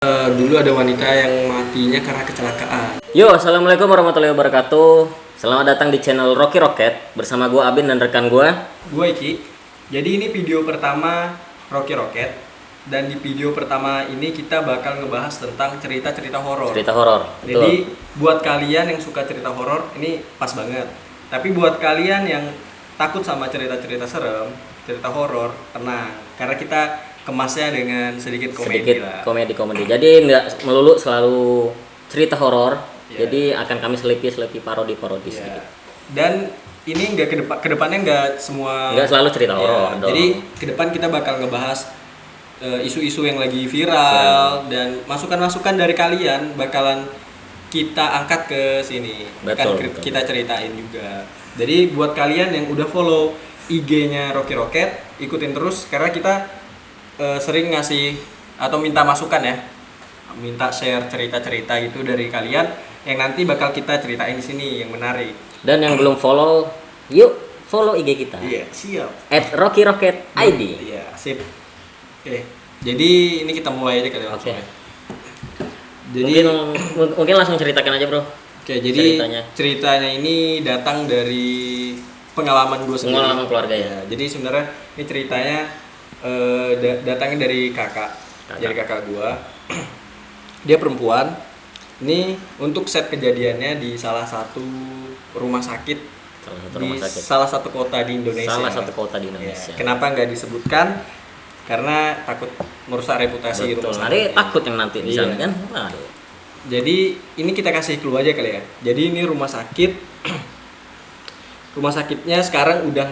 Dulu ada wanita yang matinya karena kecelakaan. Yo, assalamualaikum warahmatullahi wabarakatuh. Selamat datang di channel Rocky Rocket bersama gue Abin dan rekan gue. Gue Iki. Jadi ini video pertama Rocky Rocket, dan di video pertama ini kita bakal ngebahas tentang cerita-cerita horor. Cerita horor. Jadi buat kalian yang suka cerita horor ini pas banget. Tapi buat kalian yang takut sama cerita-cerita serem, cerita horor, tenang. Karena kita kemasnya dengan sedikit komedi lah. Komedi. Jadi nggak melulu selalu cerita horor. Yeah. Jadi akan kami selipi parodi sedikit. Dan ini nggak kedepannya nggak semua. Nggak selalu cerita horor. Jadi kedepan kita bakal ngebahas isu-isu yang lagi viral dan masukan-masukan dari kalian bakalan kita angkat ke sini. Betul. Kita ceritain juga. Jadi buat kalian yang udah follow IG-nya Rocky Rocket, ikutin terus karena kita sering ngasih atau minta masukan ya, minta share cerita-cerita itu dari kalian yang nanti bakal kita ceritain di sini yang menarik. Dan yang belum follow, yuk follow IG kita. Iya, siap. @RockyRocketID. Iya, sip. Oke. Jadi ini kita mulai aja kali ya. Oke. Jadi mungkin langsung ceritakan aja, Bro. Oke, jadi ceritanya ini datang dari pengalaman gue sendiri. Pengalaman keluarga ya. Jadi sebenarnya ini ceritanya datangnya dari kakak. Dari kakak gue. Dia perempuan. Ini untuk set kejadiannya di salah satu rumah sakit. Salah satu kota di Indonesia. Salah satu kota di Indonesia. Ya, kenapa nggak disebutkan? Karena takut merusak reputasi rumah sakit. Nanti takut yang nanti di sana kan. Aduh. Jadi ini kita kasih clue aja kali ya. Jadi ini rumah sakit. Rumah sakitnya sekarang udah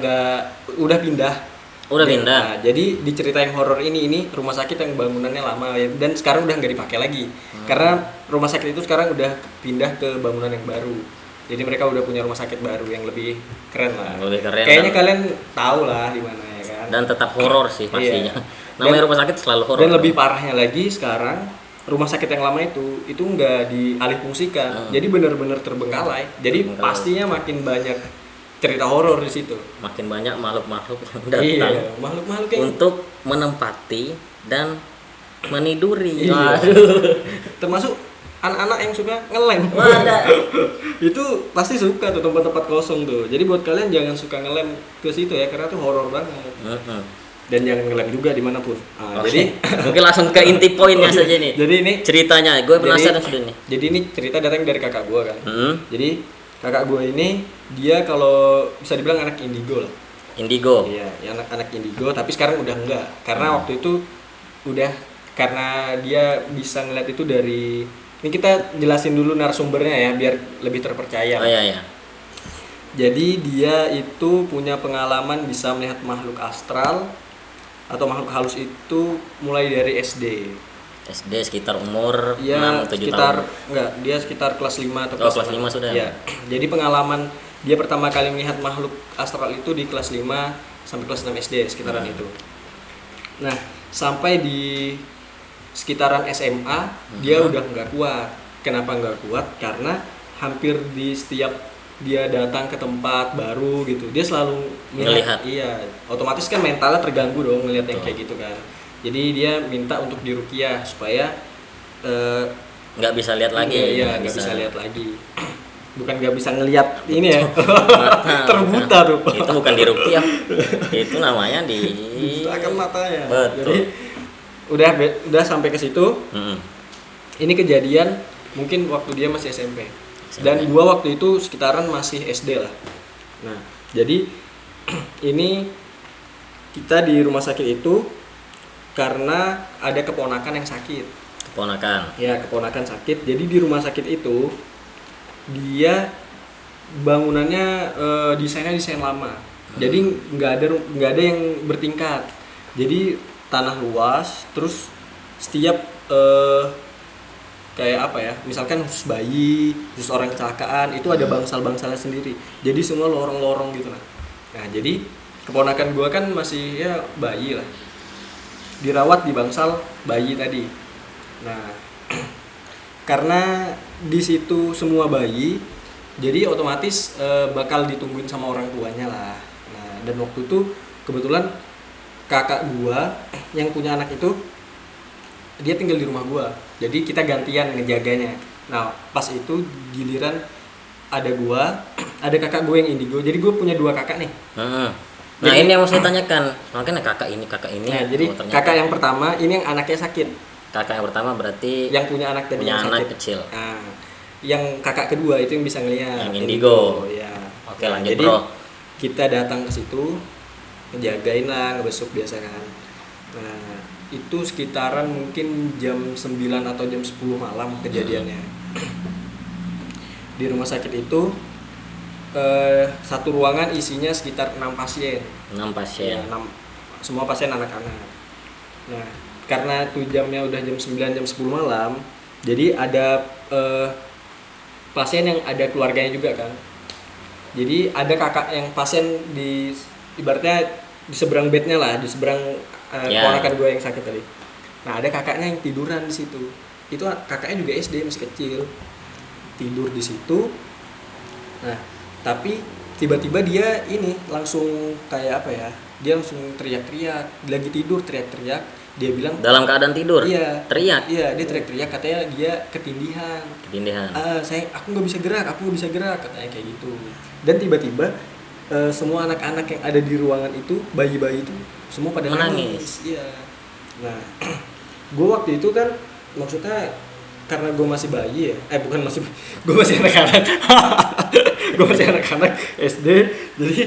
pindah. Pindah. Nah, jadi di cerita yang horor ini rumah sakit yang bangunannya lama ya, dan sekarang udah nggak dipakai lagi. Karena rumah sakit itu sekarang udah pindah ke bangunan yang baru. Jadi mereka udah punya rumah sakit baru yang lebih keren lah. Lebih keren. Kayaknya kalian tahu lah di mana ya kan. Dan tetap horor sih pastinya. Iya. Namanya rumah sakit selalu horor. Dan lebih parahnya lagi sekarang rumah sakit yang lama itu nggak dialihfungsikan. Jadi benar-benar terbengkalai. Jadi pastinya makin banyak cerita horor di situ. Makin banyak makhluk-makhluk yang datang. Iya, makhluk-makhluk yang untuk menempati dan meniduri. Iya. Termasuk anak-anak yang suka ngelem. Ada. Itu pasti suka tuh tempat-tempat kosong tuh. Jadi buat kalian jangan suka ngelem ke situ ya, karena tuh horor banget. Dan jangan ngelem juga dimanapun. Jadi mungkin langsung ke inti poinnya saja nih. Jadi ini ceritanya, gue penasaran sudah nih. Jadi ini cerita datang dari kakak gue kan. Jadi kakak gue ini dia kalau bisa dibilang anak indigo lah. Indigo. Iya, anak indigo, tapi sekarang udah enggak. Karena waktu itu udah, karena dia bisa ngeliat itu dari, ini kita jelasin dulu narasumbernya ya biar lebih terpercaya. Oh iya. Jadi dia itu punya pengalaman bisa melihat makhluk astral atau makhluk halus itu mulai dari SD sekitar umur 6-7 sekitar, tahun. Enggak, dia sekitar kelas 5 atau kelas 5 sudah. Ya. Jadi pengalaman dia pertama kali melihat makhluk astral itu di kelas 5 sampai kelas 6 SD sekitaran itu. Nah, sampai di sekitaran SMA dia udah nggak kuat. Kenapa nggak kuat? Karena hampir di setiap dia datang ke tempat baru gitu, dia selalu melihat. Iya, otomatis kan mentalnya terganggu dong ngelihat yang kayak gitu kan. Jadi dia minta untuk diruqyah supaya nggak bisa lihat lagi. Iya, nggak bisa lihat lagi. Bukan nggak bisa ngelihat ini ya. Terbuta tuh. Itu bukan diruqyah. Itu namanya dibutakan matanya. Betul. Jadi udah sampai ke situ. Ini kejadian mungkin waktu dia masih SMP. Dan gua waktu itu sekitaran masih SD lah. Nah, jadi ini kita di rumah sakit itu karena ada keponakan yang sakit. Keponakan sakit. Jadi di rumah sakit itu dia bangunannya desainnya desain lama. Jadi nggak ada yang bertingkat. Jadi tanah luas. Terus setiap kayak apa ya? Misalkan khusus bayi, khusus orang kecelakaan itu ada bangsal-bangsalnya sendiri. Jadi semua lorong-lorong gitu lah. Nah jadi keponakan gua kan masih ya bayi lah. Dirawat di bangsal bayi tadi. Nah, karena di situ semua bayi, jadi otomatis bakal ditungguin sama orang tuanya lah. Nah, dan waktu itu kebetulan kakak gua yang punya anak itu dia tinggal di rumah gua. Jadi kita gantian ngejaganya. Nah, pas itu giliran ada gua, ada kakak gue yang indigo. Jadi gue punya 2 kakak nih. Nah, Jadi- ini yang mau saya tanyakan. Makanya kakak ini. Nah, jadi oh, ternyata kakak yang pertama ini yang anaknya sakit, kakak yang pertama berarti yang punya anak tadi punya yang anak sakit. kecil. Nah, yang kakak kedua itu yang bisa ngelihat. Yang indigo. Ya. Oke, Nah, lanjut, jadi bro. kita datang ke situ, ngejagain lah, ngebesuk biasa kan. Nah, itu sekitaran mungkin jam 9 atau jam 10 malam kejadiannya. Di rumah sakit itu satu ruangan isinya sekitar 6 pasien. 6 pasien. Ya, 6, semua pasien anak-anak. Nah, karena itu jamnya udah jam 9 jam 10 malam, jadi ada pasien yang ada keluarganya juga kan. Jadi ada kakak yang pasien di ibaratnya di seberang bednya lah, di seberang keponakan gue yang sakit tadi. Nah, ada kakaknya yang tiduran di situ. Itu kakaknya juga SD, masih kecil. Tidur di situ. Nah, tapi tiba-tiba dia ini langsung kayak apa ya? Dia langsung teriak-teriak, lagi tidur teriak-teriak. Dia bilang Dalam keadaan tidur. iya, Teriak. Iya, dia teriak-teriak katanya dia ketindihan. Ketindihan. Aku nggak bisa gerak katanya kayak gitu. Dan tiba-tiba semua anak-anak yang ada di ruangan itu, bayi-bayi itu semua pada menangis. Iya. Nah, gue waktu itu kan maksudnya karena gue masih bayi ya, gue masih anak-anak, gue masih anak-anak SD, jadi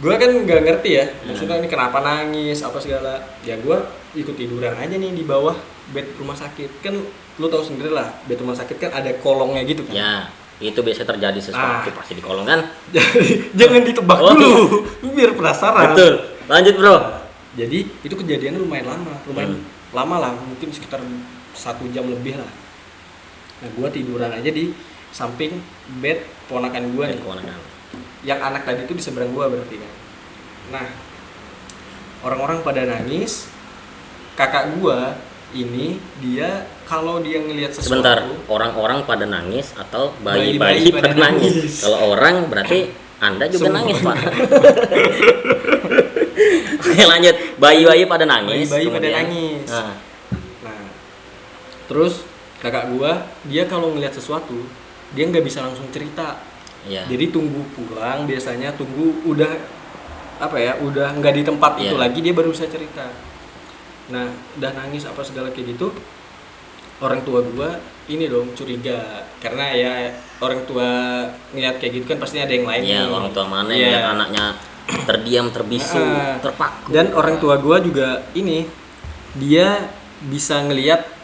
gue kan nggak ngerti ya, maksudnya ini kenapa nangis apa segala, ya gue ikut tiduran aja nih di bawah bed rumah sakit, kan lu tahu sendiri lah, bed rumah sakit kan ada kolongnya gitu kan. Ya, itu biasa terjadi sesuatu pasti di kolong kan. Jadi jangan ditebak dulu, biar penasaran. Betul. Lanjut, Bro. Jadi itu kejadiannya lumayan lama lah, mungkin sekitar 1 jam lebih lah. Nah, gue tiduran aja di samping bed ponakan gue nih. Keponakan. Yang anak tadi itu di seberang gue berarti kan. Nah, orang-orang pada nangis. Kakak gue ini dia kalau dia ngelihat sesuatu. Sebentar, orang-orang pada nangis atau bayi-bayi pada nangis? Kalau orang berarti Anda juga Semua. nangis, Pak. Oke, lanjut. Bayi-bayi pada nangis. Bayi-bayi pada kemudian- nangis. Nah, Terus kakak gue dia kalau ngelihat sesuatu dia nggak bisa langsung cerita. iya. Jadi tunggu pulang, biasanya tunggu udah udah nggak di tempat itu Iya. lagi dia baru bisa cerita. Nah, udah nangis apa segala kayak gitu, orang tua gua ini dong curiga karena ya orang tua ngeliat kayak gitu kan pasti ada yang lain. Iya, nih. orang tua mana Iya. yang lihat anaknya terdiam, terbisu, Nah, terpaku. Dan orang tua gua juga ini dia bisa ngelihat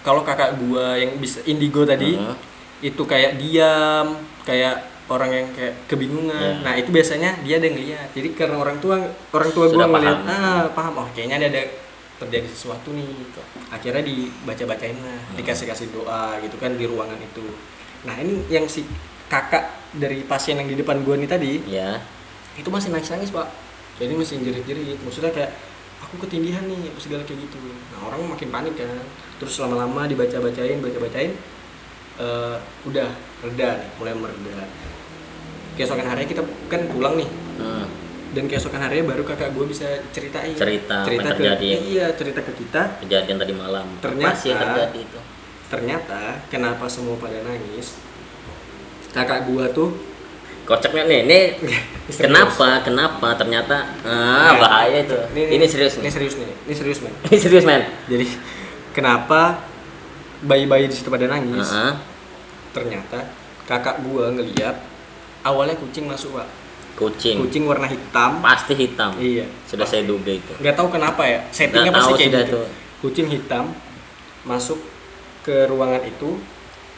kalau kakak gua yang bisa indigo tadi itu kayak diam, kayak orang yang kayak kebingungan. Yeah. Nah, itu biasanya dia ada yang lihat. Jadi karena orang tua gua Sudah ngeliat, paham. paham. Oh, kayaknya ada terjadi sesuatu nih. Gitu. Akhirnya dibaca-bacain lah, dikasih-kasih doa gitu kan di ruangan itu. Nah, ini yang si kakak dari pasien yang di depan gua nih tadi, Ya. itu masih nangis-nangis, Pak. Jadi masih jerit-jerit. Maksudnya kayak aku ketindihan nih, apa segala kayak gitu. Nah, orang makin panik kan. Terus lama-lama dibaca-bacain, udah reda nih, mulai mereda. Keesokan harinya kita kan pulang nih. Dan keesokan harinya baru kakak gue bisa ceritain. Cerita apa yang terjadi. Cerita ke kita. Kejadian tadi malam. Ternyata- Apa sih yang terjadi itu? Ternyata kenapa semua pada nangis? Kakak gue tuh Kocaknya nih, kenapa ternyata bahaya itu. Ini serius Ini nih. serius nih. Ini serius, men. Ini serius, men. Jadi kenapa bayi-bayi di situ pada nangis? Heeh. Ternyata kakak gua ngeliat awalnya kucing masuk, Pak. Kucing warna hitam. Pasti hitam. Iya. Sudah saya duga itu. Nggak tahu kenapa ya. Settingnya Nggak pasti tahu kayak sudah gitu. tuh. Kucing hitam masuk ke ruangan itu,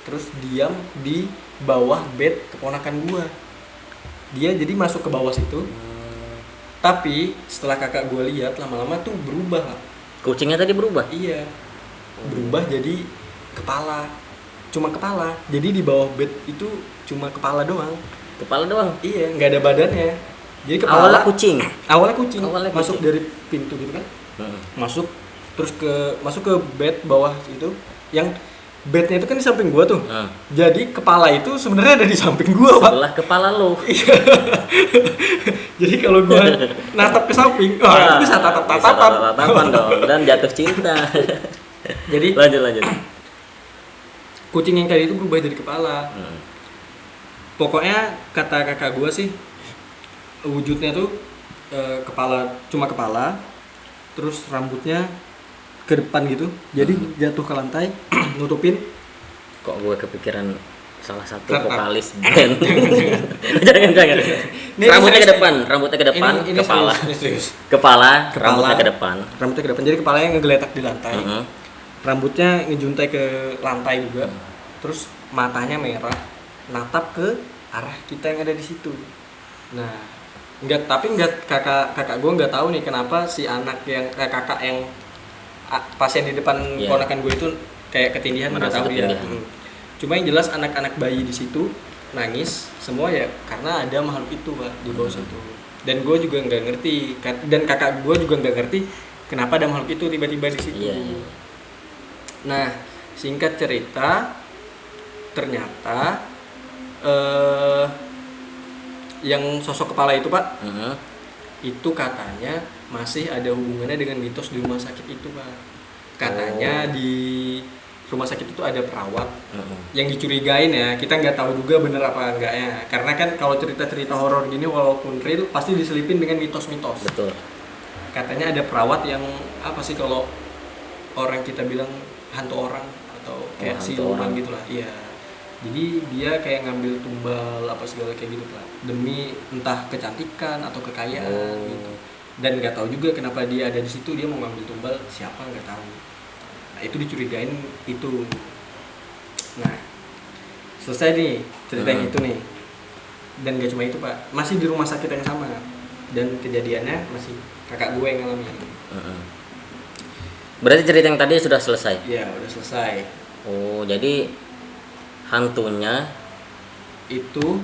terus diam di bawah bed keponakan gua. Dia jadi masuk ke bawah situ. Tapi setelah kakak gua lihat lama-lama tuh berubah, Pak. Kucingnya tadi berubah. Iya. Berubah jadi kepala. Cuma kepala. Jadi di bawah bed itu cuma kepala doang. Kepala doang. Iya, nggak ada badannya. Jadi kepala Awalnya kucing. Awalnya kucing. Awalnya Masuk kucing. dari pintu gitu kan. Masuk ke bed bawah itu. Yang bednya itu kan di samping gua tuh. Jadi kepala itu sebenarnya ada di samping gua, Pak. Sebelah kepala lo. Jadi kalau gua natap ke samping, itu bisa tatap-tatapan. Tatapan dong dan jatuh cinta. Jadi lanjut. kucing yang tadi itu berubah jadi kepala. Pokoknya kata kakak gue sih wujudnya tuh cuma kepala, terus rambutnya ke depan gitu, jadi jatuh ke lantai, nutupin. Kok gue kepikiran salah satu Startup. vokalis band. jangan. Rambutnya ke depan, Ini kepala. serius. Kepala, rambutnya ke depan. Rambutnya ke depan, jadi kepalanya ngegeletak di lantai. Rambutnya ngejuntai ke lantai juga. Terus matanya merah, natap ke arah kita yang ada di situ. Nah, kakak gue nggak tahu nih kenapa si anak yang kakak yang pasien di depan ponakan gue itu kayak ketindihan, nggak tahu dia. Cuma yang jelas anak-anak bayi di situ nangis semua ya karena ada makhluk itu Pak di bawah situ. Dan gue juga nggak ngerti, dan kakak gue juga nggak ngerti kenapa ada makhluk itu tiba-tiba di situ. Nah, singkat cerita, ternyata yang sosok kepala itu Pak, itu katanya masih ada hubungannya dengan mitos di rumah sakit itu Pak. Katanya di rumah sakit itu ada perawat yang dicurigain ya, kita nggak tahu juga bener apa enggaknya, karena kan kalau cerita-cerita horor gini walaupun real pasti diselipin dengan mitos-mitos. Betul. Katanya ada perawat yang apa sih kalau orang kita bilang hantu orang atau kayak siluman gitulah. Iya. Jadi dia kayak ngambil tumbal apa segala kayak gitu Pak, demi entah kecantikan atau kekayaan gitu. Dan nggak tahu juga kenapa dia ada di situ, dia mau ngambil tumbal siapa nggak tahu. Nah itu dicurigain itu. Nah selesai nih cerita yang itu nih. Dan gak cuma itu Pak, masih di rumah sakit yang sama, dan kejadiannya masih kakak gue yang ngalamin. Berarti cerita yang tadi sudah selesai? Iya udah selesai. Oh jadi hantunya itu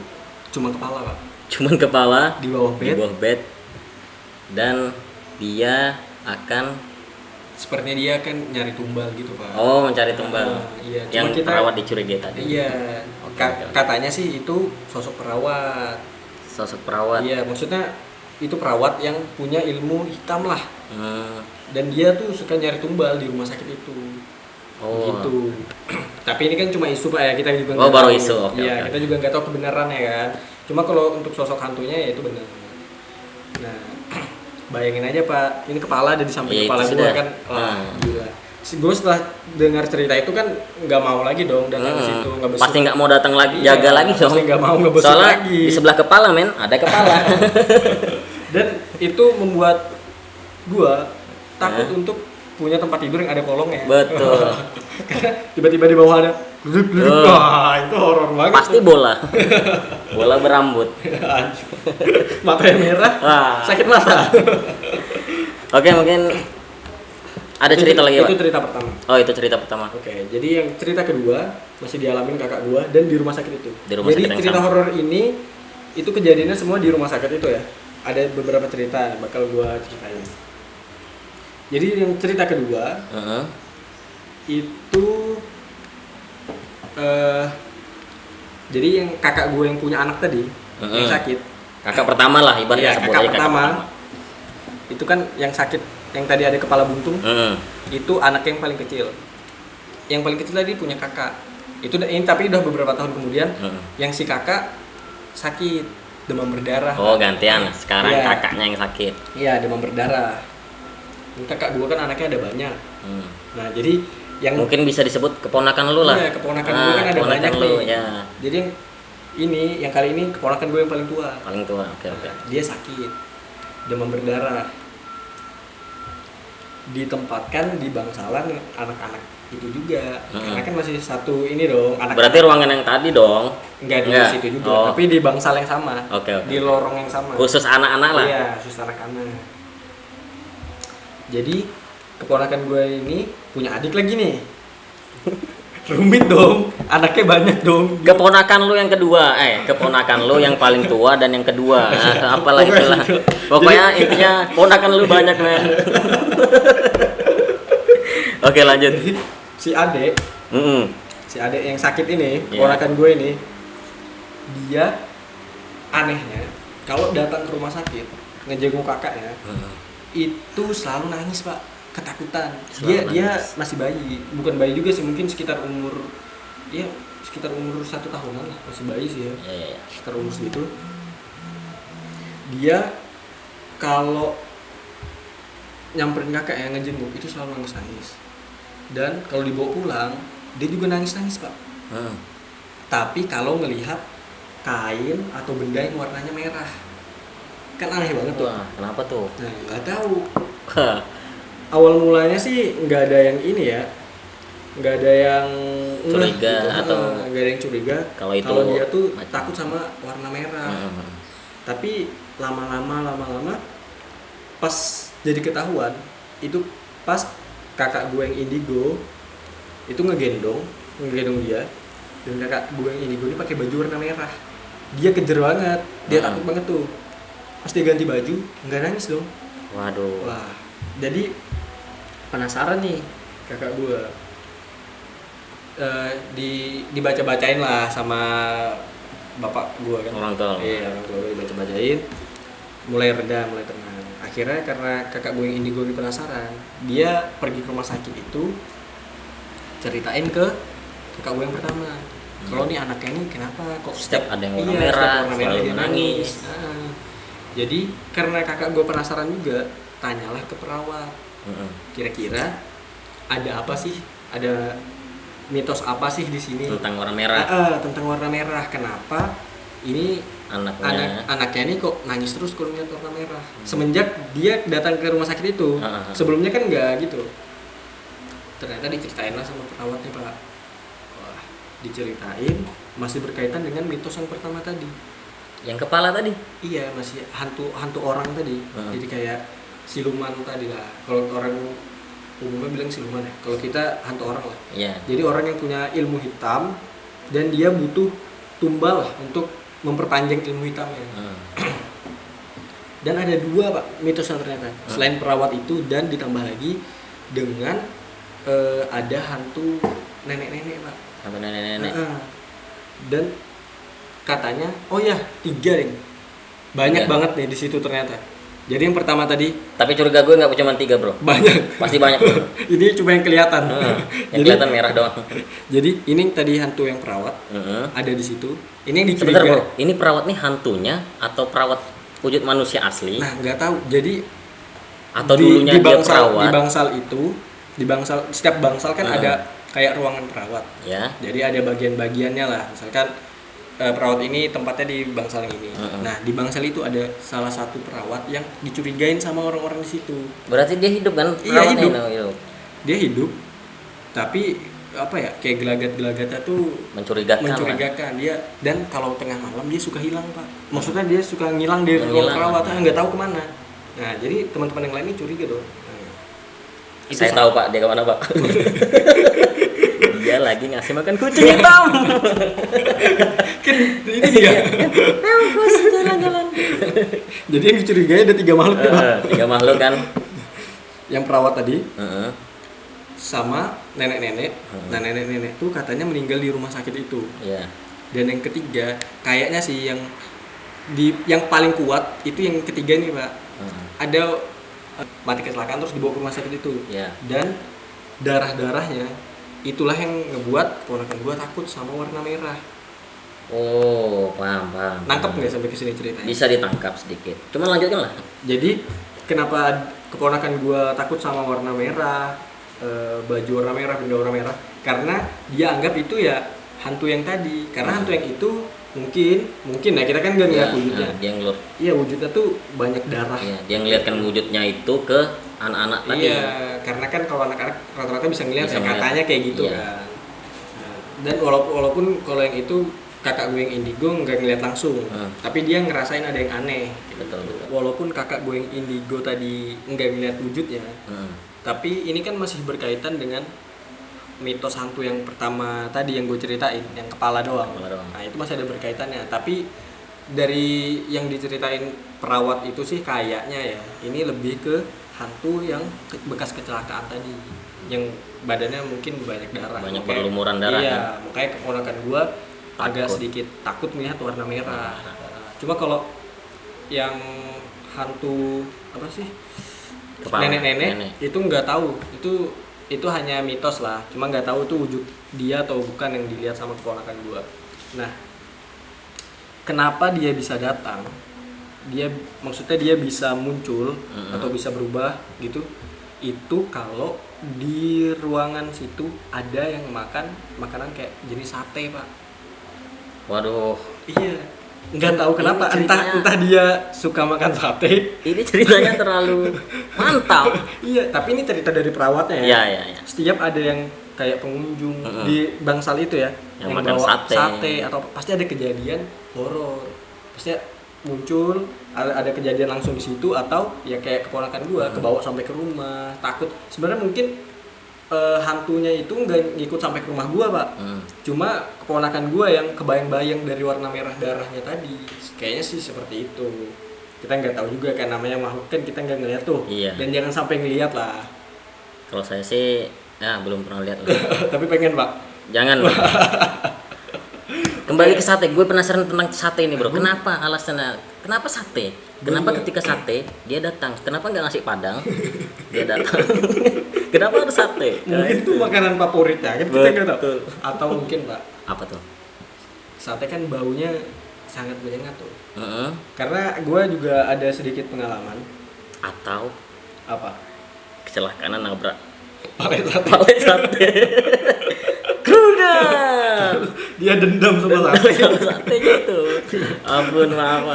cuma kepala Pak, cuman kepala di bawah bed, dan dia akan sepertinya dia kan nyari tumbal gitu Pak. Oh mencari tumbal. Iya. Yang perawat dicurigai tadi. Iya. Katanya sih itu sosok perawat. Iya, maksudnya itu perawat yang punya ilmu hitam lah. Dan dia tuh suka nyari tumbal di rumah sakit itu. Gitu. Tapi ini kan cuma isu Pak ya, kita juga nggak baru tahu. isu. Iya, kita juga nggak tahu kebenarannya kan. Cuma kalau untuk sosok hantunya ya itu benar. Nah, bayangin aja Pak, ini kepala ada di samping kepala gue kan. Gila. Gue setelah dengar cerita itu kan nggak mau lagi dong datang ke situ, ngebesuk. Pasti nggak mau datang lagi, jaga lagi dong. Pasti nggak mau ngebesuk soalnya lagi. Di sebelah kepala ada kepala. Dan itu membuat gue takut untuk punya tempat tidur yang ada kolongnya. Betul. Karena tiba-tiba di bawah ada duduk. Wah, itu horor banget. Pasti bola. Bola berambut. Matanya merah. Sakit mata. Oke, mungkin ada cerita lagi, Pak? Itu cerita pertama. Oh, itu cerita pertama. Oke, jadi yang cerita kedua masih dialamin kakak gua dan di rumah sakit itu. Jadi cerita horor ini itu kejadiannya semua di rumah sakit itu ya. Ada beberapa cerita bakal gua ceritain. Jadi yang cerita kedua itu jadi yang kakak gue yang punya anak tadi yang sakit. Kakak pertama lah ibaratnya, sebut aja kakak pertama. Itu kan yang sakit, yang tadi ada kepala buntung. Itu anak yang paling kecil. Yang paling kecil tadi punya kakak. Ini tapi udah beberapa tahun kemudian yang si kakak sakit demam berdarah. Oh, gantian. Sekarang kakaknya yang sakit. Iya, demam berdarah. Kakak gue kan anaknya ada banyak. Nah, jadi yang mungkin bisa disebut keponakan lu lah. Iya, keponakan gue kan ada banyak lu, nih. Ya. Jadi yang kali ini keponakan gue yang paling tua. Paling tua, oke. Dia sakit, demam berdarah. Ditempatkan di bangsalan anak-anak itu juga. Karena kan masih satu ini dong. Berarti ruangan yang tadi dong? Enggak di situ juga, tapi di bangsal yang sama. Oke. Di lorong yang sama. Khusus anak-anak lah. Iya, khusus anak-anak. Jadi keponakan gue ini punya adik lagi nih. Rumit dong, anaknya banyak dong. Keponakan lu yang kedua, keponakan lu yang paling tua dan yang kedua. Apalah itulah. Pokoknya intinya ponakan lu banyak, men. Oke, lanjut. Si adek yang sakit ini, keponakan gue ini, dia anehnya kalau datang ke rumah sakit ngejenguk kakaknya, itu selalu nangis Pak. ketakutan. Selalu Dia nangis. masih bayi, bukan bayi juga sih, mungkin sekitar umur 1 tahunan lah, masih bayi sih ya. Iya. Sekitar umur segitu. Dia kalau nyamperin kakak yang ngejenguk itu selalu nangis. Dan kalau dibawa pulang, dia juga nangis, Pak. Tapi kalau ngelihat kain atau benda yang warnanya merah, kan aneh banget tuh. Wah, kenapa tuh? Nah, nggak tahu. Awal mulanya sih nggak ada yang ini ya, nggak ada yang Curiga atau nggak ada yang curiga. kalau itu dia tuh macam- takut sama warna merah. Tapi lama-lama pas jadi ketahuan itu pas kakak gue yang indigo itu ngegendong dia, dan kakak gue yang indigo ini pakai baju warna merah. Dia kejer banget, dia takut banget tuh. Pas dia ganti baju nggak nangis dong. Waduh. Wah, jadi penasaran nih kakak gue. Dibaca-bacain lah sama bapak gue kan. Orang tua. Iya, orang tua gue dibaca-bacain. Mulai reda, mulai tenang. Akhirnya karena kakak gue yang indigo ini penasaran, dia pergi ke rumah sakit itu ceritain ke kakak gue yang pertama. Kalau nih anaknya ini kenapa kok Setiap ada yang warna setiap merah, warna selalu dia menangis. Nah, jadi karena kakak gue penasaran juga, tanyalah ke perawat. Kira-kira ada apa sih? Ada mitos apa sih di sini Tentang warna merah. tentang warna merah? Kenapa ini anaknya ini kok nangis terus kalau ngeliat warna merah? Semenjak dia datang ke rumah sakit itu, sebelumnya kan nggak gitu. Ternyata diceritain lah sama perawatnya, Pak. Wah, diceritain masih berkaitan dengan mitos yang pertama tadi. Yang kepala tadi? Iya, masih hantu orang tadi. Jadi kayak siluman tadi lah. Kalau orang umumnya bilang siluman ya. Kalau kita hantu orang lah. Iya. Jadi orang yang punya ilmu hitam dan dia butuh tumbal untuk memperpanjang ilmu hitamnya. Dan ada 2, Pak, mitosnya ternyata. Selain perawat itu, dan ditambah lagi dengan ada hantu nenek-nenek, Pak. Hantu nenek-nenek. Dan katanya, 3 nih. Banyak banget nih di situ ternyata. Jadi yang pertama tadi, Tapi curiga gue nggak cuma 3 bro. banyak. Pasti banyak bro. Ini cuma yang kelihatan. Yang kelihatan merah doang. Jadi ini tadi hantu yang perawat ada di situ. Ini yang Sebentar bro, dicurigai. ini perawat nih hantunya atau perawat wujud manusia asli? Nah, nggak tahu. Jadi Atau dulunya dia perawat? Di bangsal setiap bangsal kan ada kayak ruangan perawat. Ya. Jadi ada bagian-bagiannya lah. Misalkan perawat ini tempatnya di bangsal yang ini. Nah, di bangsal itu ada salah satu perawat yang dicurigain sama orang-orang di situ. Berarti dia hidup kan? Iya, Perawatnya hidup. hidup. Dia hidup, tapi apa ya, kayak gelagat-gelagatnya tuh Mencurigakan. dia. Dan kalau tengah malam dia suka hilang, Pak. Maksudnya dia suka ngilang dari ruang Menghilang. perawat, nggak tahu kemana. Nah, jadi teman-teman yang lain ini curiga dong. Nah, itu Saya tahu pak, dia kemana pak? Dia lagi ngasih makan kucing hitam. kan ini dia. Bos jalan-jalan. Jadi yang dicurigai ada 3 makhluk tuh, Pak. 3 makhluk kan? Yang perawat tadi Heeh. sama nenek-nenek. Nah, nenek-nenek tuh katanya meninggal di rumah sakit itu. Iya. Dan yang ketiga, kayaknya sih yang paling kuat itu yang ketiga nih, Pak. Ada mati kecelakaan terus dibawa ke rumah sakit itu. Iya. Dan darah-darahnya itulah yang ngebuat ponakan gua takut sama warna merah. Oh, paham. Nangkep nggak sampai ke sini ceritanya? Bisa ditangkap sedikit. Cuma lanjutkan lah. Jadi kenapa keponakan gua takut sama warna merah, baju warna merah, benda warna merah? Karena dia anggap itu ya hantu yang tadi. Karena hantu yang itu mungkin ya, kita kan nggak ngeliat wujudnya. Dia ngeliat. Iya, wujudnya tuh banyak darah. Iya, dia ngeliatkan wujudnya itu ke anak-anak tadi. Iya, karena kan kalau anak-anak rata-rata bisa ngeliat Bisa ya, ngeliat. katanya kayak gitu Iya. kan. Nah, dan walaupun kalau yang itu kakak gue yang indigo nggak ngeliat langsung, tapi dia ngerasain ada yang aneh. Betul. Walaupun kakak gue yang indigo tadi nggak ngeliat wujudnya, tapi ini kan masih berkaitan dengan mitos hantu yang pertama tadi yang gue ceritain, yang kepala doang. Nah, itu masih ada berkaitannya. Tapi dari yang diceritain perawat itu sih kayaknya ya, ini lebih ke hantu yang bekas kecelakaan tadi, yang badannya mungkin banyak darah. Banyak berlumuran darah. Iya, Kan? makanya keponakan gue agak Takut. sedikit takut melihat warna merah. Cuma kalau yang hantu apa sih? Kepala, nenek itu nggak tahu, itu hanya mitos lah, cuma nggak tahu itu wujud dia atau bukan yang dilihat sama keponakan gua. Nah, kenapa dia bisa datang, maksudnya dia bisa muncul atau bisa berubah gitu, itu kalau di ruangan situ ada yang makan makanan kayak jenis sate, Pak. Waduh, Iya, nggak tahu kenapa, entah dia suka makan sate. ini ceritanya terlalu mantap. Iya, tapi ini cerita dari perawatnya ya. Iya. Setiap ada yang kayak pengunjung di bangsal itu ya, yang makan bawa sate atau pasti ada kejadian horor. Pasti muncul ada kejadian langsung di situ, atau ya kayak keponakan gua kebawa sampai ke rumah, takut. Sebenarnya mungkin hantunya itu nggak ngikut sampai ke rumah gua, Pak. Cuma keponakan gua yang kebayang-bayang dari warna merah darahnya tadi. Kayaknya sih seperti itu. Kita nggak tahu juga kan, namanya makhluk kan kita nggak ngeliat tuh. Iya. Dan jangan sampai ngeliat lah. Kalau saya sih belum pernah lihat. Tapi pengen, Pak. Jangan. Kembali ke sate, gue penasaran tentang sate ini bro. Kenapa alasannya? Kenapa sate? Kenapa ketika sate dia datang? Kenapa nggak ngasih padang? Dia datang. Kenapa harus sate? Mungkin itu makanan favoritnya kan, kita nggak tahu. Atau mungkin, Pak, Apa tuh? sate kan baunya sangat menyengat tuh. Karena gue juga ada sedikit pengalaman. Atau Apa? kecelakaan nabrak Palet sate. palet sate. Kuda. Dia dendam sama sate. Sate gitu. Ampun, maaf.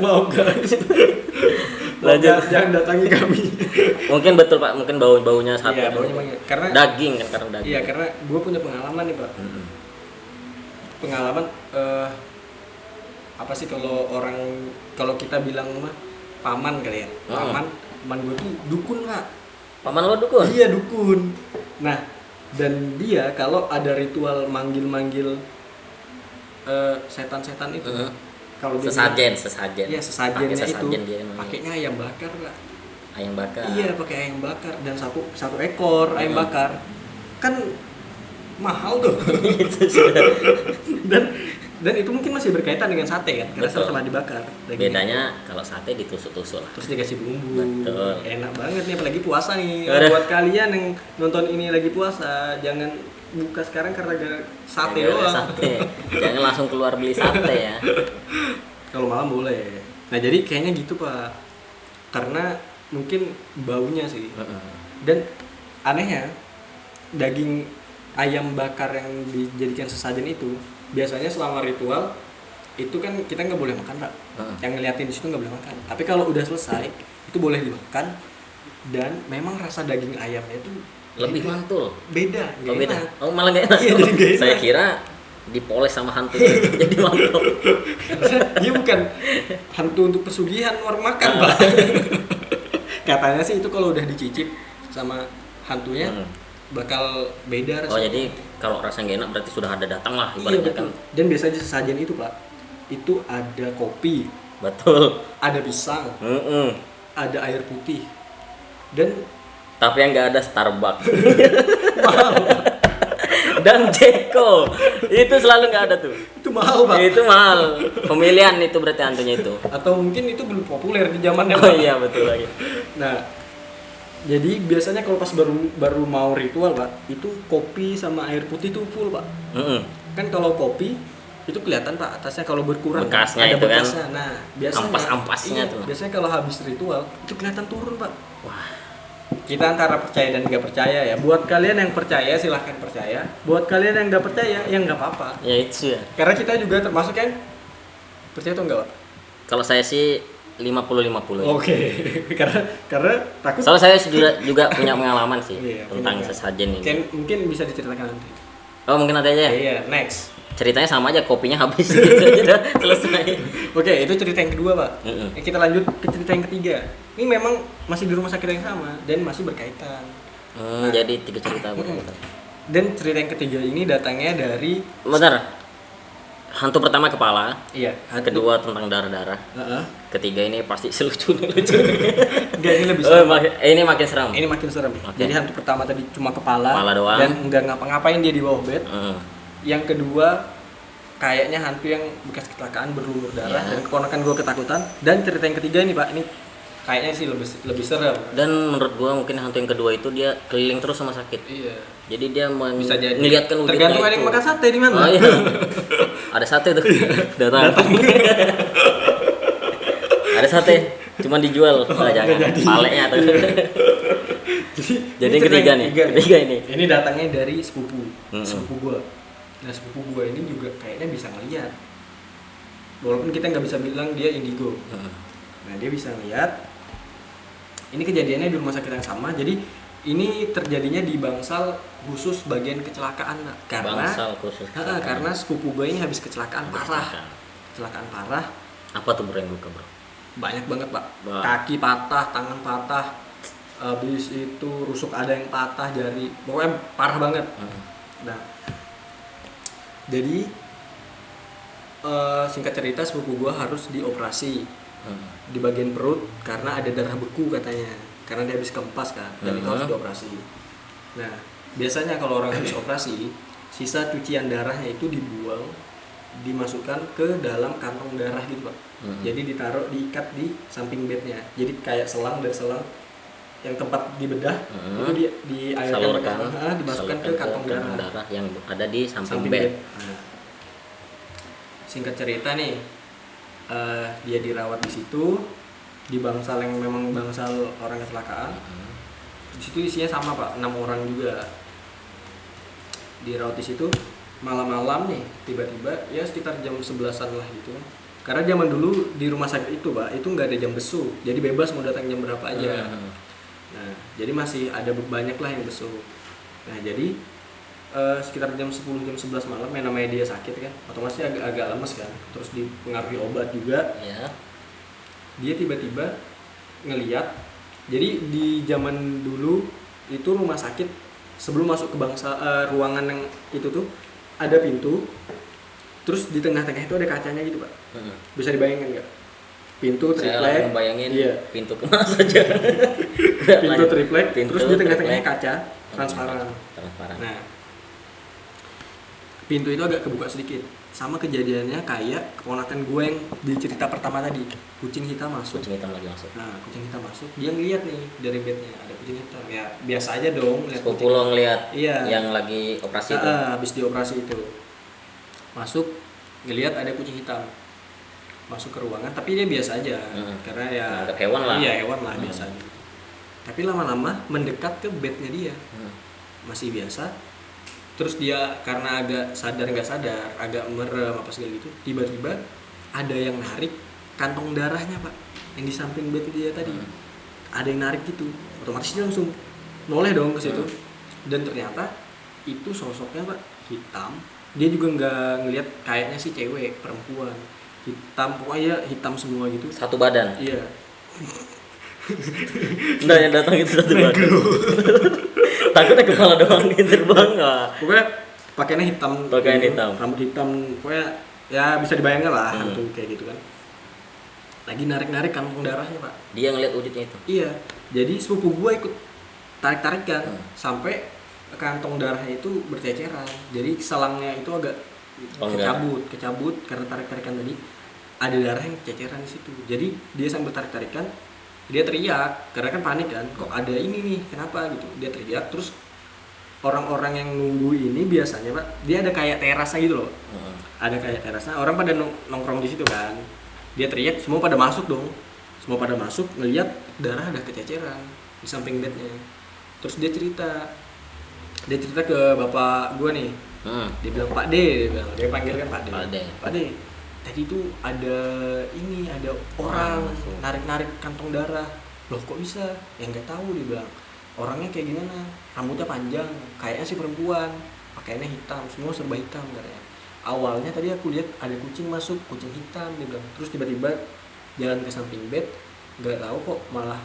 Mau guys. Lanjut. Jangan datangi kami. Mungkin betul Pak, mungkin baunya sate. Iya, baunya banget. Karena daging kan, karena daging. Iya, karena gue punya pengalaman nih, Pak. Pengalaman apa sih kalau kita bilang mah paman kali ya. Paman gue tuh dukun, Pak. Paman lo dukun? Iya, dukun. Nah, dan dia kalau ada ritual manggil-manggil setan-setan itu, kalau dia sesajen. Iya, sesajennya Pakai itu sesajen dia. pakainya ayam bakar, Pak. Ayam bakar. Iya, pakai ayam bakar dan satu ekor ayam bakar. Kan mahal tuh. dan itu mungkin masih berkaitan dengan sate kan, karena sama dibakar. Bedanya kalau sate ditusuk-tusuk lah. Terus dikasih bumbu. Betul. Enak banget nih, apalagi puasa nih. Aduh. Buat kalian yang nonton ini lagi puasa, jangan buka sekarang karena sate doang. Sate. Jangan langsung keluar beli sate ya. Kalau malam boleh. Nah, jadi kayaknya gitu, Pak. Karena mungkin baunya sih. Dan anehnya daging ayam bakar yang dijadikan sesajen itu biasanya selama ritual itu kan kita nggak boleh makan, Pak. Yang ngeliatin di situ nggak boleh makan. Tapi kalau udah selesai itu boleh dimakan, dan memang rasa daging ayamnya itu Lebih mantul. Beda. Beda. Oh, malah nggak enak. Iya, jadi nggak enak. Saya kira dipoles sama hantu jadi mantap. Dia bukan hantu untuk pesugihan, warung makan, Pak. Katanya sih itu kalau udah dicicip sama hantunya bakal beda rasanya. Oh, jadi kalau rasa nggak enak berarti sudah ada datang lah Iya, ibaratnya betul. kan. Dan biasanya sesajen itu, Pak, itu ada kopi, Betul. ada pisang, ada air putih, dan Tapi yang nggak ada Starbucks. Dan Jeko itu selalu nggak ada tuh. itu mahal, Pak. Itu mahal. Pemilihan itu berarti hantunya itu. Atau mungkin itu belum populer di zamannya, Oh Pak. iya, betul lagi. Nah, jadi biasanya kalau pas baru mau ritual, Pak, itu kopi sama air putih itu full, Pak. Kan kalau kopi itu kelihatan, Pak, atasnya kalau berkurang Bekasnya ada itu kan. bekasnya. Nah, biasanya Ampas-ampasnya tuh. Biasanya kalau habis ritual itu kelihatan turun, Pak. Wah, Kita antara percaya dan nggak percaya ya. Buat kalian yang percaya silahkan percaya. Buat kalian yang nggak percaya ya nggak apa-apa. ya itu ya. Karena kita juga termasuk yang percaya atau enggak, Pak? Kalau saya sih 50-50. Oke. karena takut. Soalnya saya juga punya pengalaman sih Iya, tentang punya. sesajen ini. Mungkin bisa diceritakan nanti. Oh, mungkin nanti aja ya. Iya, next. Ceritanya sama aja, kopinya habis gitu aja udah selesai. Oke, itu cerita yang kedua, Pak. Kita lanjut ke cerita yang ketiga. Ini memang masih di rumah sakit yang sama dan masih berkaitan. Jadi 3 cerita benar. Dan cerita yang ketiga ini datangnya dari Bentar. Hantu pertama kepala, iya, kedua tentang darah-darah, ketiga ini pasti lucu. Enggak, ini lebih Oh, serem. ini makin seram. Ini makin serem. Oke. Jadi hantu pertama tadi cuma kepala doang. dan enggak ngapa-ngapain, dia di bawah bed. Yang kedua kayaknya hantu yang bekas kecelakaan berlumur darah, Iya. dan keponakan gue ketakutan. Dan cerita yang ketiga ini, Pak, ini kayaknya sih lebih serem. Dan menurut gua mungkin hantu yang kedua itu dia keliling terus sama sakit. Iya. Jadi dia Bisa jadi. melihatkan wujudnya Tergantung ada itu. yang makan sate di mana. Oh iya. Ada sate tuh. Datang. Ada sate, cuman dijual. Jangan. Paleknya tuh. Jadi ini ketiga nih. Ketiga ini. Ini datangnya dari sepupu. Mm-mm. Sepupu gua. Nah, sepupu gua ini juga kayaknya bisa ngeliat. Walaupun kita nggak bisa bilang dia indigo. Nah, dia bisa ngeliat. Ini kejadiannya di rumah sakit yang sama. Jadi ini terjadinya di Bangsal khusus bagian kecelakaan, Nak. Bangsal khusus. Karena sepupu gue ini habis kecelakaan parah. Kecelakaan parah. Apa tuh bro yang luka bro? Banyak banget, Pak. Wah. Kaki patah, tangan patah. Habis itu rusuk ada yang patah, jari. Pokoknya parah banget. Nah, jadi singkat cerita sepupu gue harus dioperasi di bagian perut karena ada darah beku katanya, karena dia habis kempas kan, dan itu harus dioperasi. Nah, biasanya kalau orang habis operasi, sisa cucian darahnya itu dibuang, dimasukkan ke dalam kantong darah gitu, Pak. Jadi ditaruh, diikat di samping bednya. Jadi kayak selang dari selang yang tempat dibedah itu dialirkan, dimasukkan ke kantong darah yang ada di samping bed. Nah, singkat cerita nih, dia dirawat di situ, di bangsal yang memang bangsal orang kecelakaan. Di situ isinya sama, Pak, 6 orang juga dirawat di situ. Malam-malam nih tiba-tiba ya sekitar jam 11-an lah gitu, karena zaman dulu di rumah sakit itu, Pak, itu nggak ada jam besuk, jadi bebas mau datang jam berapa aja. Nah, jadi masih ada banyak lah yang besuk. Nah, jadi sekitar jam 10 jam 11 malam, yang namanya dia sakit kan, otomatis agak lemes kan, terus dipengaruhi obat juga. Ya. Dia tiba-tiba ngeliat, jadi di zaman dulu itu rumah sakit sebelum masuk ke ruangan yang itu tuh ada pintu, terus di tengah-tengah itu ada kacanya gitu, Pak. Bisa dibayangin nggak? Pintu triplek. Saya membayangin pintu kemana saja. Pintu triplek, terus di tengah-tengahnya kaca transparan. Nah, pintu itu agak kebuka sedikit. Sama kejadiannya kayak keponakan gue yang di cerita pertama tadi, kucing hitam masuk. Kucing hitam lagi masuk. Nah, kucing hitam masuk, dia ngeliat nih dari bednya ada kucing hitam. Ya biasa aja dong lihat kucing. Lo ngeliat iya, yang lagi operasi itu. Habis dioperasi itu masuk, ngeliat ada kucing hitam masuk ke ruangan, tapi dia biasa aja karena ya hewan lah. Iya, hewan lah biasa aja. Tapi lama-lama mendekat ke bednya dia, masih biasa. Terus dia karena agak sadar nggak sadar, agak merem apa segala gitu, tiba-tiba ada yang narik kantong darahnya, Pak, yang di samping bed dia tadi. Ada yang narik gitu, otomatis dia langsung noleh dong ke situ. Dan ternyata itu sosoknya, Pak, hitam. Dia juga nggak ngelihat kayaknya sih cewek, perempuan, hitam, pokoknya hitam semua gitu. Satu badan. Iya. Nah, yang datang itu satu badan. Takutnya kepala doang yang terbang nggak? Pokoknya pakainya hitam, hitam, rambut hitam, pokoknya ya bisa dibayangkan lah hantu kayak gitu kan. Lagi narik-narik kantong darahnya, Pak. Dia ngeliat wujudnya itu. Iya. Jadi sepupu gua ikut tarik-tarikan sampai kantong darahnya itu berceceran. Jadi selangnya itu agak kecabut karena tarik-tarikan tadi. Ada darah yang ceceran di situ. Jadi dia sambil tarik-tarikan, dia teriak karena kan panik kan, kok ada ini nih, kenapa gitu. Dia teriak, terus orang-orang yang nunggu ini biasanya, Pak, dia ada kayak terasnya gitu loh. Ada kayak terasnya, orang pada nongkrong di situ kan. Dia teriak, semua pada masuk dong. Semua pada masuk, ngelihat darah ada kececeran di samping bednya. Terus dia cerita ke bapak gua nih. Dia bilang, Pak D, dia panggil kan Pak D. Pak D, tadi itu ada orang narik-narik kantong darah. Loh, kok bisa? Ya nggak tahu, dia bilang. Orangnya kayak gimana? Rambutnya panjang, kayaknya sih perempuan, pakaiannya hitam, semua serba hitam katanya. Awalnya tadi aku lihat ada kucing masuk, kucing hitam, dia bilang. Terus tiba-tiba jalan ke samping bed, nggak tahu kok malah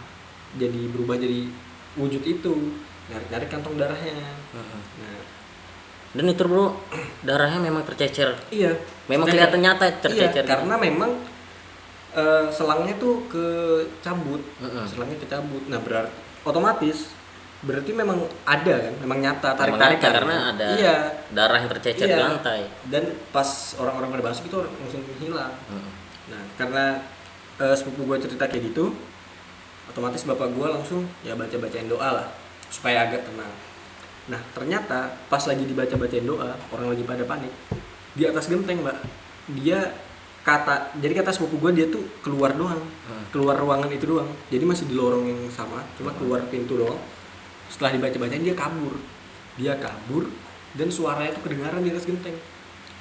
jadi berubah jadi wujud itu, narik-narik kantong darahnya. Nah, dan itu bro, darahnya memang tercecer. Iya. Memang kelihatan nyata tercecer. Iya, karena memang selangnya tuh kecabut, selangnya kecabut. Nah, berarti memang ada kan, memang nyata tarik-tarikan karena ada darah yang tercecer di lantai. Dan pas orang-orang pada masuk itu langsung hilang. Nah, karena sepupu gue cerita kayak gitu, Otomatis bapak gue langsung ya bacain doa lah supaya agak tenang. Nah ternyata pas lagi dibacain doa, orang lagi pada panik, di atas genteng mbak, jadi kata sepupu gue dia tuh keluar doang, keluar ruangan itu doang, jadi masih di lorong yang sama, cuma keluar pintu doang. Setelah dibacain dia kabur dan suaranya tuh kedengaran di atas genteng,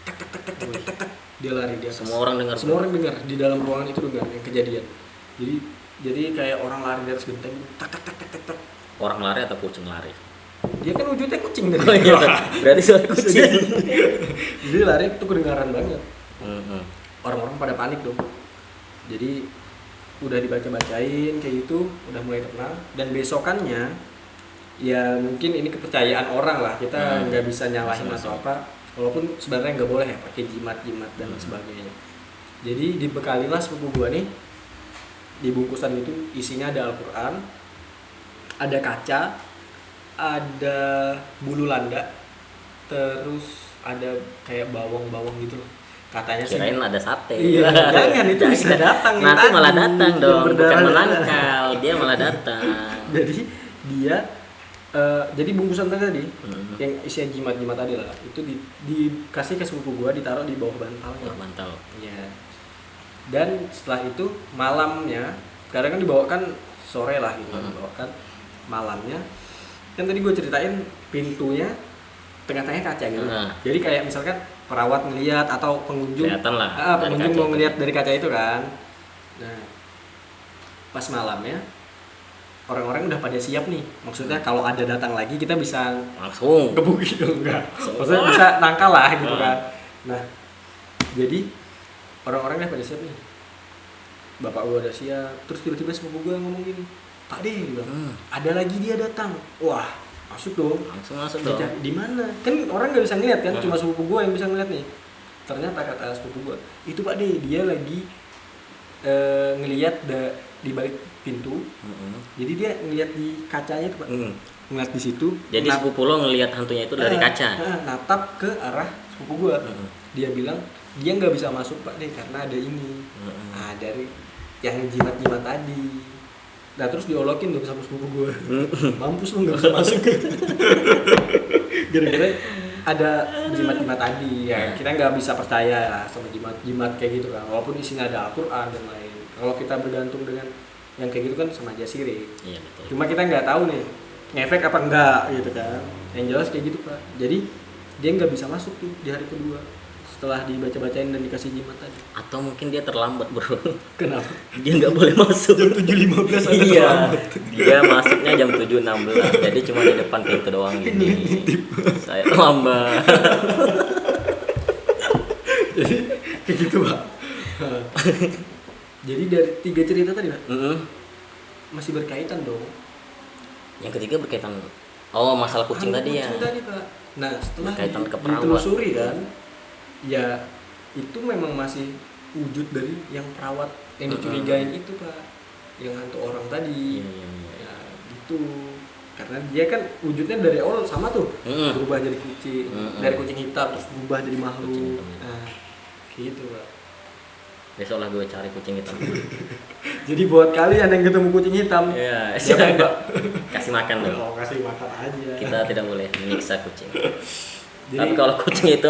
tak tak tak tak tak tak tak, tak. Dia lari dia. Semua orang dengar di dalam ruangan itu dengar yang kejadian. Jadi kayak orang lari di atas genteng, tak tak tak tak tak tak. Orang lari atau kucing lari? Dia kan wujudnya kucing tadi. Oh iya, berarti suara kucing. Jadi lari itu kedengaran banget. Orang-orang pada panik dong. Jadi udah dibacain kayak gitu, udah mulai tenang. Dan besokannya ya mungkin ini kepercayaan orang lah, kita nggak bisa nyalahin atau apa. Walaupun sebenarnya nggak boleh ya pakai jimat dan sebagainya. Jadi dibekalilah sepupu gua nih, di bungkusan itu isinya ada Al-Quran, ada kaca, ada bulu landa, terus ada kayak bawang-bawang gitu loh. Katanya sih Kirain ada sate. Iya, jangan itu bisa datang. Nanti malah datang dong, bukan menangkal, dia malah datang. Jadi bungkusan tadi yang isinya jimat tadi lah, itu dikasih ke sepupu gua, ditaruh di bawah bantalnya. Bantal. Iya. Dan setelah itu malamnya, karena kan dibawakan sore lah gitu, dibawakan malamnya. Kan tadi gue ceritain pintunya tengah-tengahnya kaca gitu. Jadi kayak misalkan perawat ngelihat atau pengunjung mau ngelihat dari kaca itu kan. Nah, pas malamnya orang-orang udah pada siap nih. Maksudnya kalau ada datang lagi kita bisa langsung kebuki dong, enggak. Maksudnya bisa nangkal lah gitu kan. Nah, jadi orang-orang udah pada siap nih. Bapak gua udah siap. Terus tiba-tiba sepupu gua ngomong gini, "Pak De," dia bilang, "ada lagi dia datang." Wah, masuk dong. Langsung masuk dong. Di mana? Kan orang nggak bisa ngeliat kan, cuma sepupu gua yang bisa ngeliat nih. Ternyata kata sepupu gua, "Itu Pak De, dia lagi ngelihat di balik pintu." Jadi dia ngelihat di kacanya tuh Pak. Ngeliat di situ. Jadi sepupu lo ngelihat hantunya itu dari kaca. Natap ke arah sepupu gua. Dia bilang dia nggak bisa masuk Pak De karena ada ini. Dari yang jimat tadi. Nah terus diolokin dong sama sepupu gue. Mampus lu nggak bisa masuk. Gara-gara ada jimat tadi ya, kita nggak bisa percaya lah sama jimat kayak gitu kan, walaupun isinya ada Al-Quran dan lain. Kalau kita bergantung dengan yang kayak gitu kan sama aja sirik. Iya betul. Cuma kita nggak tahu nih ngefek apa enggak gitu kan. Yang jelas kayak gitu Pak. Jadi dia nggak bisa masuk tuh di hari kedua setelah dibacain dan dikasih jimat tadi. Atau mungkin dia terlambat bro. Kenapa? Dia nggak boleh masuk jam 7.15 iya, dia masuknya jam 7.16, jadi cuma di depan pintu doang gini. Saya terlambat. Jadi kayak gitu Pak. Jadi dari 3 cerita tadi Pak, masih berkaitan dong. Yang ketiga berkaitan masalah kucing tadi ya. Tadi Pak. Nah setelah keperawat. ditelusuri kan, ya itu memang masih wujud dari yang perawat yang dicurigain itu Pak, yang hantu orang tadi. Ya gitu, karena dia kan wujudnya dari awal sama tuh, berubah jadi kucing, dari kucing hitam terus berubah jadi makhluk. Nah gitu Pak. Besok lah gue cari kucing hitam. Jadi buat kalian yang ketemu kucing hitam, siapa Pak? Kasih makan dong. Kasih makan aja. Kita tidak boleh menyiksa kucing. Jadi, tapi kalau kucing itu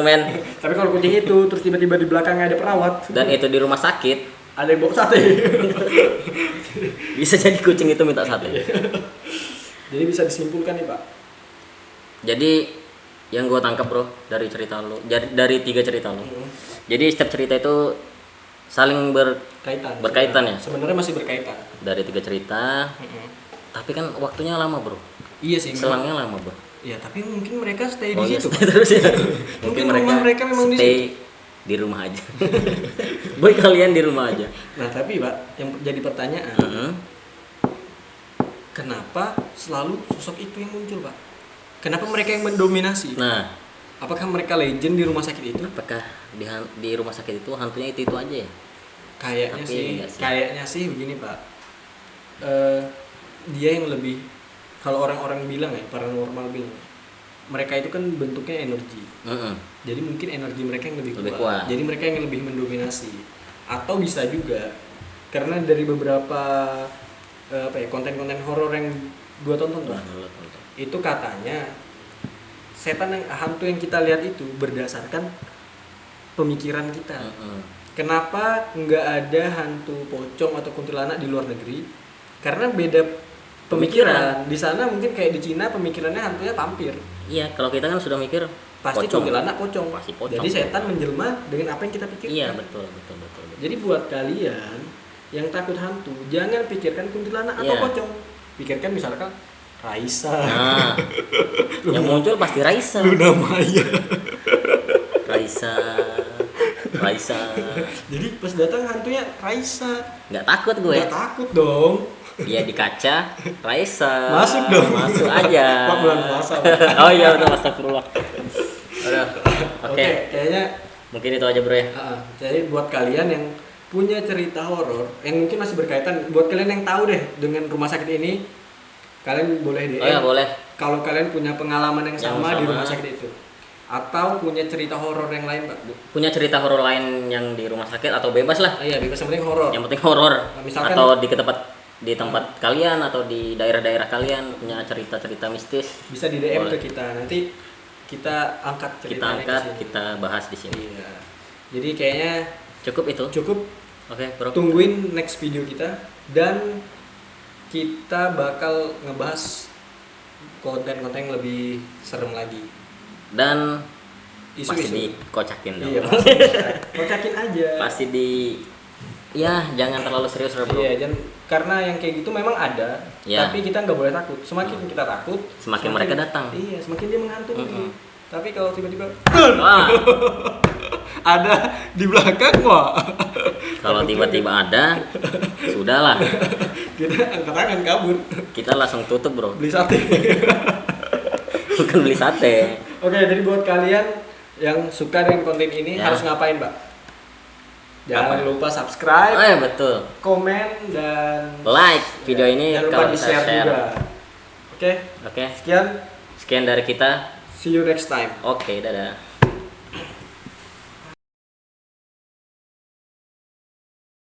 tapi kalau kucing itu terus tiba-tiba di belakangnya ada perawat dan itu di rumah sakit, ada yang bawa sate. Bisa jadi kucing itu minta sate. Jadi bisa disimpulkan nih Pak. Jadi yang gue tangkap bro dari cerita lo, dari 3 cerita lo. Jadi setiap cerita itu saling berkaitan ya. Sebenarnya masih berkaitan. Dari 3 cerita. Tapi kan waktunya lama bro. Iya sih. Selangnya lama bro. Ya tapi mungkin mereka stay di situ. Stay terus ya. Mungkin mereka memang stay di rumah aja. Boy kalian di rumah aja. Nah tapi Pak, yang jadi pertanyaan, kenapa selalu sosok itu yang muncul Pak? Kenapa mereka yang mendominasi? Nah, apakah mereka legend di rumah sakit itu? Apakah di rumah sakit itu hantunya itu aja ya? Kayaknya sih begini Pak. Dia yang lebih, kalau orang-orang bilang ya, paranormal bilang, mereka itu kan bentuknya energi. Jadi mungkin energi mereka yang lebih kuat. Jadi mereka yang lebih mendominasi. Atau bisa juga karena dari beberapa konten-konten horor yang gua tonton tuh. Lu tonton. Itu katanya hantu yang kita lihat itu berdasarkan pemikiran kita. Kenapa nggak ada hantu pocong atau kuntilanak di luar negeri? Karena beda pemikiran. Di sana mungkin kayak di Cina pemikirannya hantunya vampir. Iya, kalau kita kan sudah mikir Pasti pocong. kuntilanak pocong. Pasti pocong. Jadi setan menjelma dengan apa yang kita pikirkan. Iya, betul. Jadi buat kalian yang takut hantu, jangan pikirkan kuntilanak atau Iya. pocong. Pikirkan misalkan Raisa. Nah, yang muncul pasti Raisa. Luna Maya. Raisa. Jadi pas datang hantunya Raisa. Nggak takut gue. Nggak takut dong. Iya di kaca, Raisa. Masuk dong. Masuk aja. Pak bulan puasa. Oh iya betul, astagfirullah. Udah. Oke. Kayaknya Mungkin itu aja, Bro ya. jadi buat kalian yang punya cerita horor yang mungkin masih berkaitan, buat kalian yang tahu deh dengan rumah sakit ini, kalian boleh DM. Oh ya, boleh. Kalau kalian punya pengalaman yang sama di sama. rumah sakit itu, atau punya cerita horor yang lain, Pak. Punya cerita horor lain yang di rumah sakit atau bebas lah. Iya, bebas, yang penting horor. Yang penting horor. Misalkan- Atau di tempat kalian atau di daerah-daerah kalian punya cerita-cerita mistis, Bisa di DM Boleh. ke kita. Nanti kita angkat kita ceritanya angkat, ke sini. kita bahas di sini. Iya. Jadi kayaknya Cukup itu. cukup. Oke, Bro. Tungguin next video kita, dan kita bakal ngebahas konten-konten yang lebih serem lagi. Dan pasti Isu-isu. dikocakin dong. Iya, pasti. Kocakin aja. Pasti ya jangan terlalu serius, Bro. Iya, karena yang kayak gitu memang ada, Iya. tapi kita nggak boleh takut. Semakin kita takut, Semakin mereka datang. Iya, semakin dia menghantui. Tapi kalau tiba-tiba Wah, ada di belakang, wah, kalau tiba-tiba ada, sudahlah. kita angkat tangan kabur, Kita langsung tutup, Bro. beli sate. Bukan beli sate. Oke, jadi buat kalian yang suka dengan konten ini Ya. harus ngapain, Pak? Jangan Apa? lupa subscribe, Oh ya, betul. komen, dan Like video ini jangan lupa kalau di bisa share share. juga. Oke, Oke. sekian. Sekian dari kita. See you next time. Oke, dadah.